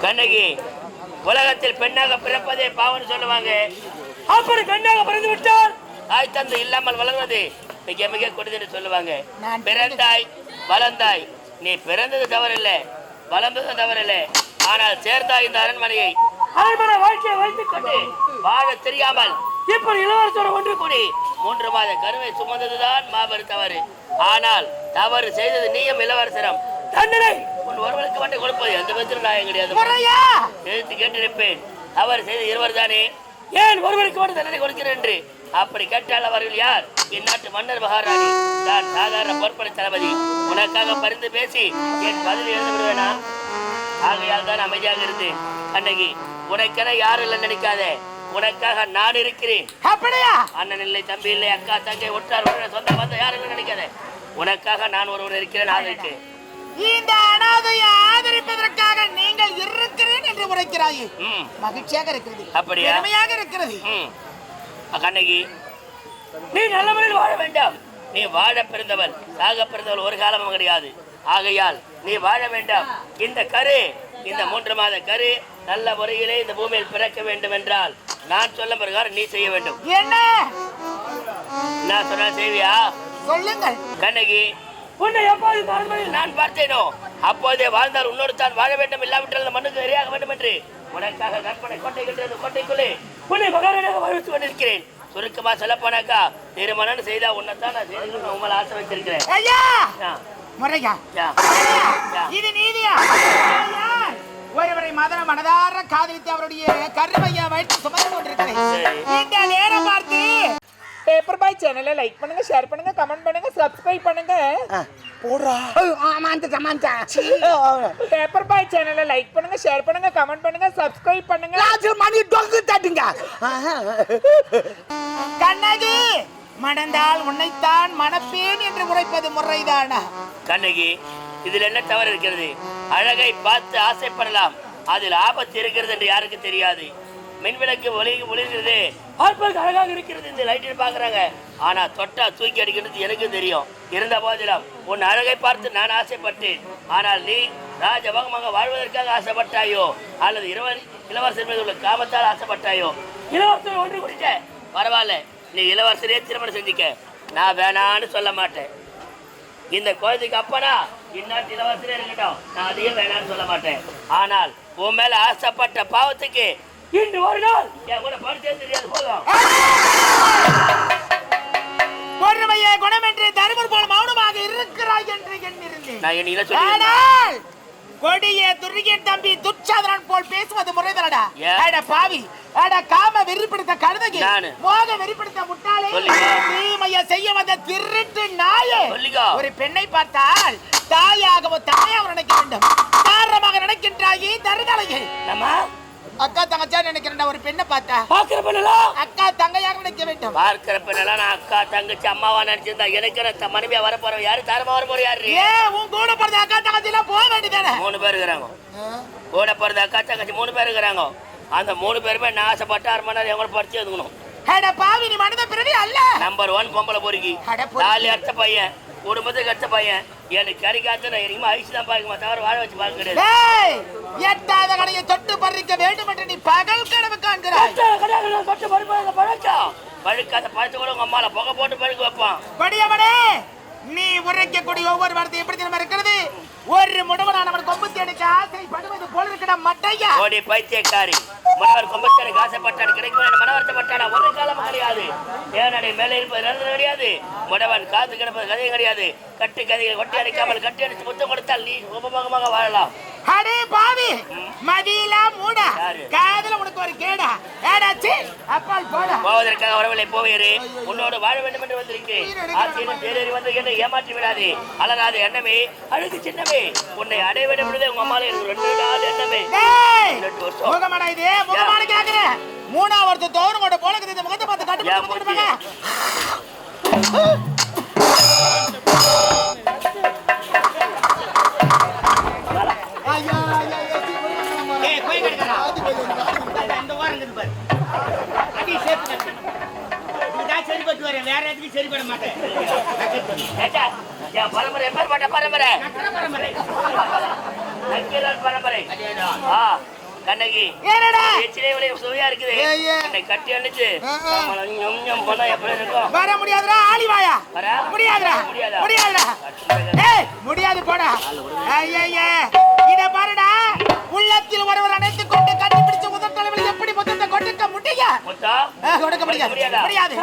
கண்ணகி, உலகத்தில் பெண்ணாக பிறப்பதே பாவம் சொல்லுவாங்க. அப்படி பெண்ணாக பிறந்து விட்டால் தாய் தந்தை இல்லாமல் வளர்வது மிக மிக கொடுதுன்னு சொல்லுவாங்க. பிறந்தாய் வளர்ந்தாய், நீ பிறந்தது தவறில்லை, வளர்ந்தது தவறில்லை. ஆனால் சேர்ந்தாய் இந்த அரண்மனை வாழ்க்கையை வைத்துக் கொண்டு வாழ தெரியாமல் இப்படி இளவரசோட ஒன்று கூடி 3 மாத கருவை சுமந்ததுதான் மாபெரும் தவறு. ஆனால் தவறு செய்தது நீயும் இளவரசரம். தண்டனை உன் ஒருவனுக்கு மட்டும் கொடுப்பது எந்த விதத்திலும் நான் கிடையாது. எழுத்து கேட்டிருப்பேன். தவறு செய்த இருவர் தானே, ஏன் ஒருவருக்கு மட்டும் தண்டனை கொடுக்கிறேன் என்று. அப்படி கேட்டால் அவர்கள் யார்? இந்நாட்டு மன்னர் மகாராணி. நான் சாதாரண பொறுப்படை தளபதி. உனக்காக பரிந்து பேசி என் பதில் எழுத விடுவேனா? ஆகையால் தான் அமைதியாக இருந்தேன். கண்ணகி, உனக்கென யாரும் இல்லை நினைக்காதே. உனக்காக நான் இருக்கிறேன். அப்படியா? அண்ணன் இல்லை, தம்பி இல்லை, அக்கா தங்கை ஒற்றார் சொந்த பந்த யாரும் நினைக்காதே. உனக்காக நான் ஒருவர் இருக்கிறேன், ஆதரிக்கிறேன். இந்த அனாதையை ஆதரிப்பதற்காக நீங்கள் இருக்கிறேன் என்று உரைக்கிறாயே, மகிழ்ச்சியாக இருக்கிறது. அப்படியா? பெருமையாக இருக்கிறது. கண்ணகி, நீ நல்ல முறையில் வாழ வேண்டாம். நீ வாழ பிறந்தவள், சாக பிறந்தவள் ஒரு காலமும் கிடையாது. ஆகையால் நீ வாழ வேண்டாம். இந்த கரு, இந்த 3 மாத கரு நல்ல முறையிலே இந்த பூமியில் பிறக்க வேண்டும் என்றால் நான் சொல்ல பிரகாரம் நீ செய்ய வேண்டும். என்ன நான் சொன்ன செய்வியா? சொல்லுங்கள். கண்ணகி, உன்னை எப்போது மறுமையில் நான் பார்த்தேனோ அப்போதே வாழ்ந்தால் உன்னோடு தான் வாழ வேண்டும், இல்லாவிட்டால் அந்த மண்ணுக்கு இரையாக வேண்டும் என்று உனக்காக கற்பனை கோட்டைக்குள்ளே உன்னை மகாராணியாக வாழ்வித்து கொண்டிருக்கிறேன். சுருக்கமா சொல்ல போனாக்கா, திருமணம் செய்தா உன்னைத்தான் நான் செய்து உங்களை ஆசை வைத்திருக்கிறேன். முறையா? இது நீதியா? ஒருவரை மனதார காதலித்து அவருடைய கருமையா வைத்து சுமந்து கொண்டிருக்கிறேன். இந்த நேரம் பார்த்து பேப்பர் பாய் சேனலை லைக் பண்ணுங்க, ஷேர் பண்ணுங்க, கமெண்ட் பண்ணுங்க, சப்ஸ்கிரைப் பண்ணுங்க. போடுறா. பேப்பர் பாய் சேனலை லைக் பண்ணுங்க, ஷேர் பண்ணுங்க, கமெண்ட் பண்ணுங்க, சப்ஸ்கிரைப் பண்ணுங்க. மணி டொங்கு தட்டுங்க. கண்ணகி, மணந்தால் உன்னைத்தான் மணப்பேன் என்று உரைப்பது முறைதானா? கண்ணகி, இதில் என்ன தவறு இருக்கிறது? அழகை பார்த்து ஆசைப்படலாம், அதில் ஆபத்து இருக்கிறது என்று யாருக்கு தெரியாது. மின்விளக்கு ஒளிர்கிறது, பார்ப்பதற்கு அழகாக இருக்கிறது, இந்த லைட்டில் பார்க்குறாங்க. ஆனால் தொட்டா தூக்கி அடிக்கிறது எனக்கு தெரியும். இருந்த போதிலும் உன் அழகை பார்த்து நான் ஆசைப்பட்டேன். ஆனால் நீ ராஜபகமாக வாழ்வதற்காக ஆசைப்பட்டாயோ அல்லது இளவரசர் மீது உள்ள காமத்தால் ஆசைப்பட்டாயோ? இளவரசர் ஒன்று குடிச்ச பரவாயில்ல, நீ இளவரசரே திருமணம் செஞ்சுக்க, நான் வேணான்னு சொல்ல மாட்டேன். இந்த குழந்தைக்கு அப்பனா இந்நாட்டு இளவரசரே இருக்கட்டும், நான் அதையும் வேணான்னு சொல்ல மாட்டேன். ஆனால் உன் மேல ஆசைப்பட்ட பாவத்துக்கு இன்று ஒரு நாள் என் கூட படிச்சே தெரியாது போதும். பொறுமையே குணம் என்று தருமர் போல மௌனமாக இருக்கிறாய் என்று எண்ணிருந்தேன். நான் என்ன சொல்றேன்? கொடிய துரியன் தம்பி துச்சாதனன் போல் பேசுவது முறைதலடா. அட பாவி, அட காம வெறிப்பிடித்த கழுதையே, மோக வெறிப்பிடித்த முட்டாளே, தீமையை செய்ய வந்த திருட்டு நாயே. ஒரு பெண்ணை பார்த்தால் தாயாகவோ தாயாவோ நினைக்க வேண்டும். தாரமாக நினைக்கின்றாயே தருதலையே. அக்கா தங்கச்சா நினைக்கிறேன். ஒரு பெண்ணை பார்த்தா பாக்குற பெண்ணெல்லாம் அக்கா தங்கையாக நினைக்க வேண்டும். பார்க்கிற பெண்ணெல்லாம் நான் அக்கா தங்கச்சி அம்மாவா நினைச்சிருந்தா எனக்கு மனைவியா வர போறவன் யாரு? தாரமா வர போற யாரு? உன் கூட பிறந்த அக்கா தங்கச்சி எல்லாம் போக வேண்டியதானே? 3 பேர் இருக்கிறாங்க. கூட பிறந்த அக்கா தங்கச்சி 3 பேர் இருக்கிறாங்க. அந்த 3 பேருமே நான் ஆசைப்பட்ட 6 மணி நேரம் எங்களை படிச்சு எழுதுக்கணும். பாவி, நீ மனித பிறவி அல்ல. நம்பர் 1 பொம்பளை பொறுக்கி, 4 அடுத்த பையன், குடும்பத்துக்கு அடுத்த பையன். எனக்கு கறிக்காத்த நான் இனிமே ஐஸ் தான் பாக்குமா, தவிர வாழ வச்சு பார்க்க கிடையாது. எட்டாத கடையை தொட்டு பறிக்க வேண்டும் என்று நீ பகல் கனவு காண்கிறாய். தொட்டு பழுக்கா பழுக்காத பழுத்து கூட உங்க அம்மால புகை போட்டு பழுக்க வைப்பான். படியவனே, நீ உரைக்கக்கூடிய ஒவ்வொரு வார்த்தை எப்படி நம்ம இருக்கிறது? ஒரு முடவனானவன் கொம்பு தேடிக்க ஆசைப்படுவது போல இருக்கிற மட்டையா? ஓடி பைத்தியக்காரி, முடவர் கொம்பத்தேனுக்கு ஆசைப்பட்டான் கிடைக்கும் மனவர்த்தப்பட்டானா ஒரு காலமும் கிடையாது. ஏனடை மேலே இருப்பது நடந்தது கிடையாது. முடவன் காத்து கிடப்பது கதையும் கிடையாது. கட்டு கதைகளை கொட்டி அடிக்காமல் கட்டி அடித்து முத்தம் கொடுத்தால் நீ உபமாக வாழலாம். அடே பாவி, மதியிலா மூடா, காதல உனக்கு ஒரு கேடா. ஏடாச்சி அப்பால் போடா. போவதற்காக வரவில்லை, போவேறு. உன்னோடு வாழ வேண்டும் என்று வந்திருக்கிறேன். ஆசையிலும் தேரேறி வந்து என்னை ஏமாற்றி விடாதே. அலராது எண்ணமே, அழுகு சின்னமே, உன்னை அடைய வேண்டும் என்பதே உங்க அம்மால எனக்கு 2 நாள் எண்ணமே. முகமாடா இது, முகமாட கேக்குறேன். 3ஆவது வருஷம் தோறும் கூட போல இந்த முகத்தை பார்த்து கட்டுப்பாங்க. வேற எதுக்கு சரிபட மாட்டேன். என் பரம்பரை எப்பேற்பட்ட பரம்பரை நக்கீரன் பரம்பரை கண்ணகி சுவையா இருக்குது என்னை கட்டி அணிச்சு பண்ணா எப்படி இருக்கும் வர முடியாதுடா ஆளிவாயா முடியாதுடா முடியாதுடா முடியாது போடா இத பாருடா உள்ளத்தில் ஒருவர் அணைத்துக் கொண்டு கட்டி பிடிச்சு முதல் தலைவலில் எப்படி முத்தத்தை கொடுக்க முடியும் கொடுக்க முடியாது முடியாது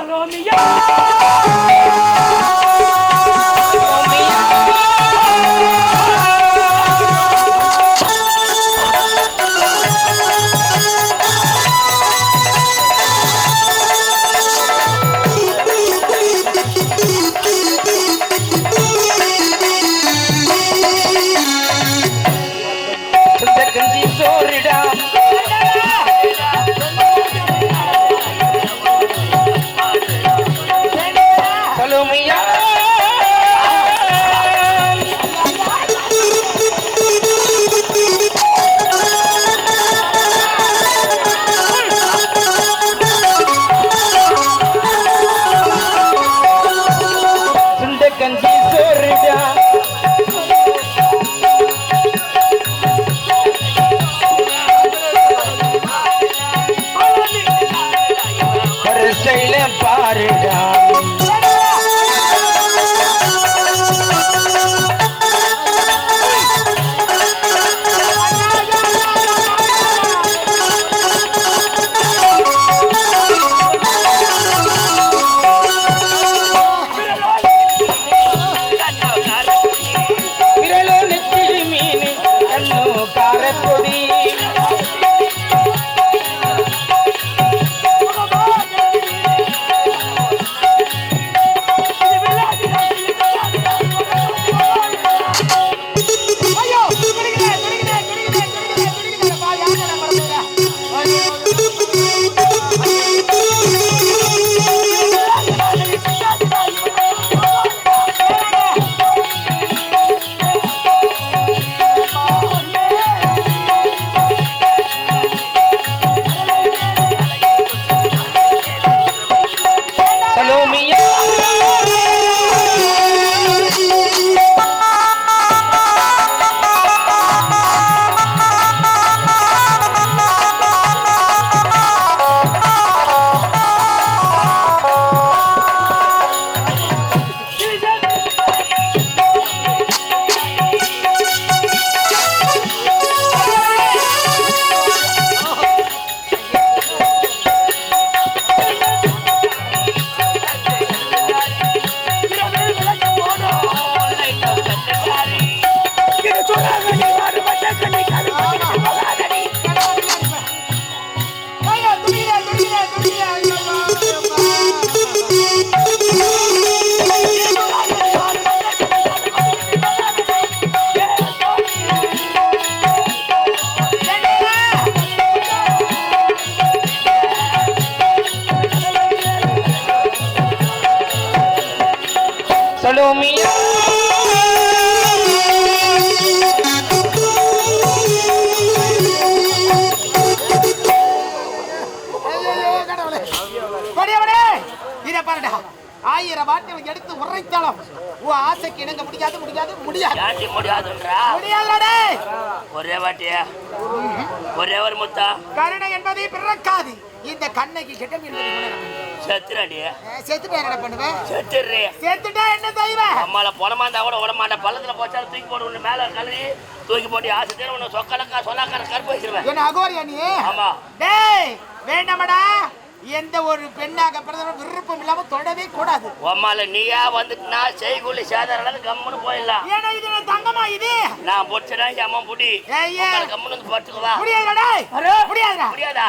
ஆயிரம் வார்த்தைகள் எடுத்து உரைத்தாலும் உன் ஆசைக்கு இணங்க முடியாது முடியாது முடியாது முடியாதுன்றா முடியாதுடா ஒரே வாட்டியா ஒரே ஒரு முத்தா கருணை என்பதை பிறக்காது இந்த கண்ணைக்கு கிட்டம் என்பதை செத்துறாடி செத்துட்டா என்ன பண்ணுவேன் செத்துறே செத்துட்டா என்ன செய்வேன் அம்மால பொணமாந்தா கூட விட மாட்டேன் பள்ளத்துல போச்சாலும் தூக்கி போட்டு ஒண்ணு மேல கழுவி தூக்கி போட்டு ஆசை தேர உன்னை சொக்கலக்கா சொல்லாக்கார கருப்பு வச்சிருவேன் என்ன அகோரியா நீ ஆமா டேய் வேண்டாமடா எந்த ஒரு பெண்ணாக பிறந்த விருப்பம் இல்லாம தொடவே கூடாது அம்மால நீயா வந்துட்டுனா செய்குள்ளி சேதாரம் கம்முன்னு போயிடலாம் ஏன்னா இது தங்கமா இது நான் பொடிச்சடா அம்மா புடி கம்முன்னு வந்து பட்டுக்குவா முடியாதுடா முடியாதுடா முடியாதா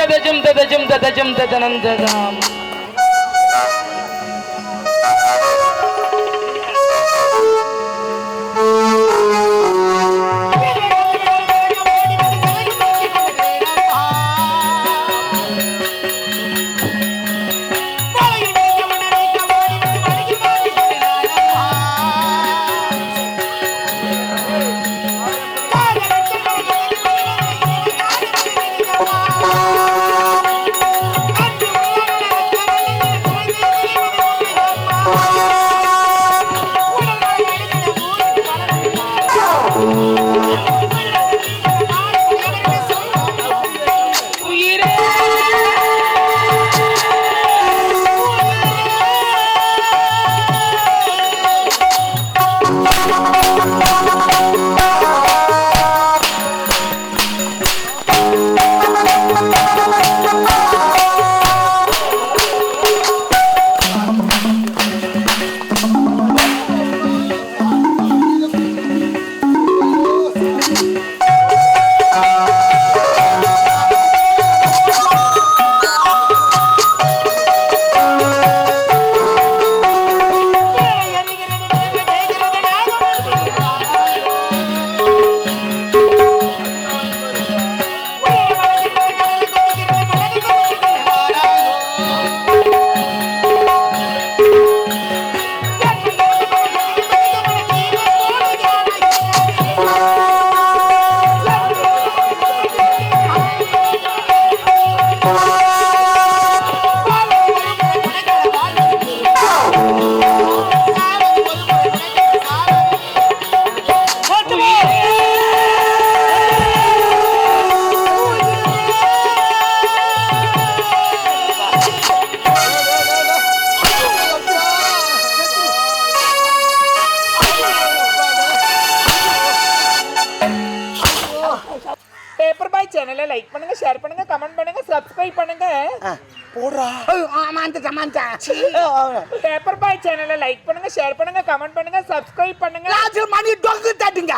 ததஜம் ததஜம் ததஜம் ததனந்ததாம். பேப்பர் பாய் சேனலை லைக் பண்ணுங்க, ஷேர் பண்ணுங்க, கமெண்ட் பண்ணுங்க, சப்ஸ்கிரைப் பண்ணுங்க. போடுறா ஆமாண்டா பேப்பர் பாய் சேனலை லைக் பண்ணுங்க, ஷேர் பண்ணுங்க, கமெண்ட் பண்ணுங்க, சப்ஸ்கிரைப் பண்ணுங்க. மணி டொங்கு தட்டுங்க.